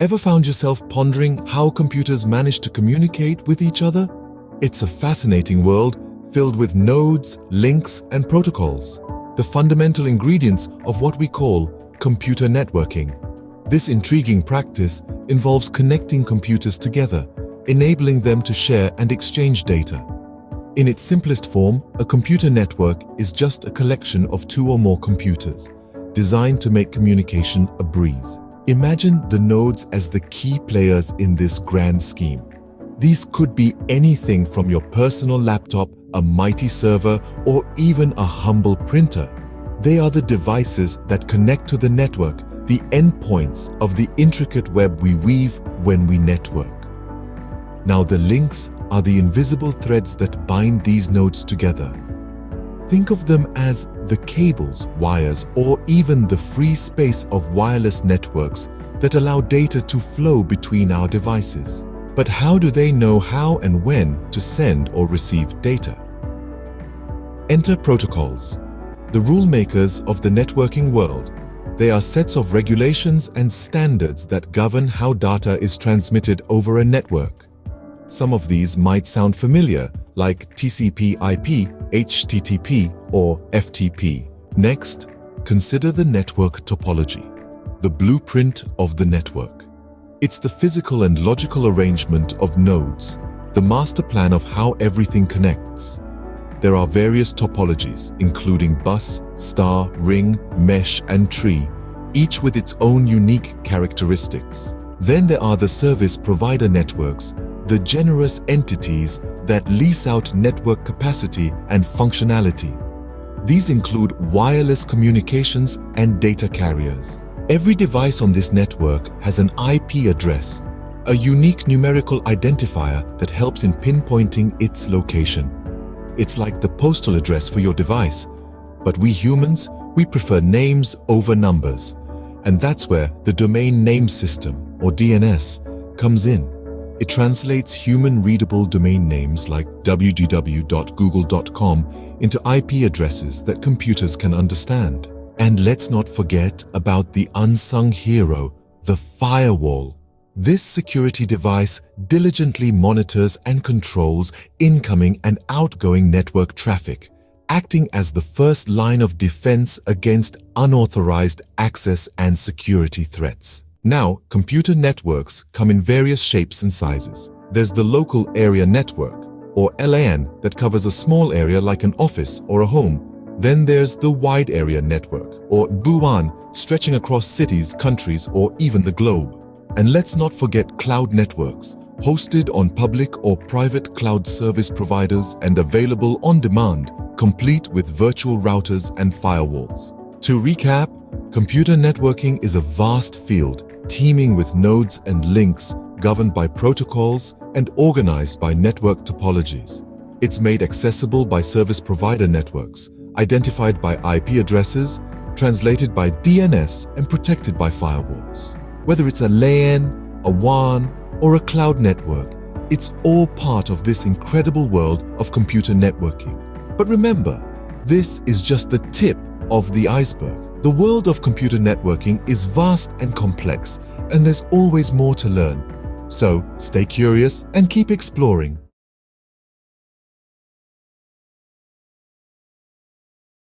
Ever found yourself pondering how computers manage to communicate with each other? It's a fascinating world filled with nodes, links, and protocols, the fundamental ingredients of what we call computer networking. This intriguing practice involves connecting computers together, enabling them to share and exchange data. In its simplest form, a computer network is just a collection of two or more computers, designed to make communication a breeze. Imagine the nodes as the key players in this grand scheme. These could be anything from your personal laptop, a mighty server, or even a humble printer. They are the devices that connect to the network, the endpoints of the intricate web we weave when we network. Now, the links are the invisible threads that bind these nodes together. Think of them as the cables, wires, or even the free space of wireless networks that allow data to flow between our devices. But how do they know how and when to send or receive data? Enter protocols, the rule makers of the networking world. They are sets of regulations and standards that govern how data is transmitted over a network. Some of these might sound familiar, like TCP/IP, HTTP, or FTP. Next, consider the network topology, the blueprint of the network. It's the physical and logical arrangement of nodes, the master plan of how everything connects. There are various topologies, including bus, star, ring, mesh, and tree, each with its own unique characteristics. Then there are the service provider networks, the generous entities that lease out network capacity and functionality. These include wireless communications and data carriers. Every device on this network has an IP address, a unique numerical identifier that helps in pinpointing its location. It's like the postal address for your device, but we humans, we prefer names over numbers. And that's where the Domain Name System, or DNS, comes in. It translates human-readable domain names like www.google.com into IP addresses that computers can understand. And let's not forget about the unsung hero, the firewall. This security device diligently monitors and controls incoming and outgoing network traffic, acting as the first line of defense against unauthorized access and security threats. Now, computer networks come in various shapes and sizes. There's the local area network, or LAN, that covers a small area like an office or a home. Then there's the wide area network, or WAN, stretching across cities, countries, or even the globe. And let's not forget cloud networks, hosted on public or private cloud service providers and available on demand, complete with virtual routers and firewalls. To recap, computer networking is a vast field, teeming with nodes and links governed by protocols and organized by network topologies. It's made accessible by service provider networks, identified by IP addresses, translated by DNS, and protected by firewalls. Whether it's a LAN, a WAN, or a cloud network, it's all part of this incredible world of computer networking. But remember, this is just the tip of the iceberg. The world of computer networking is vast and complex, and there's always more to learn. So stay curious and keep exploring.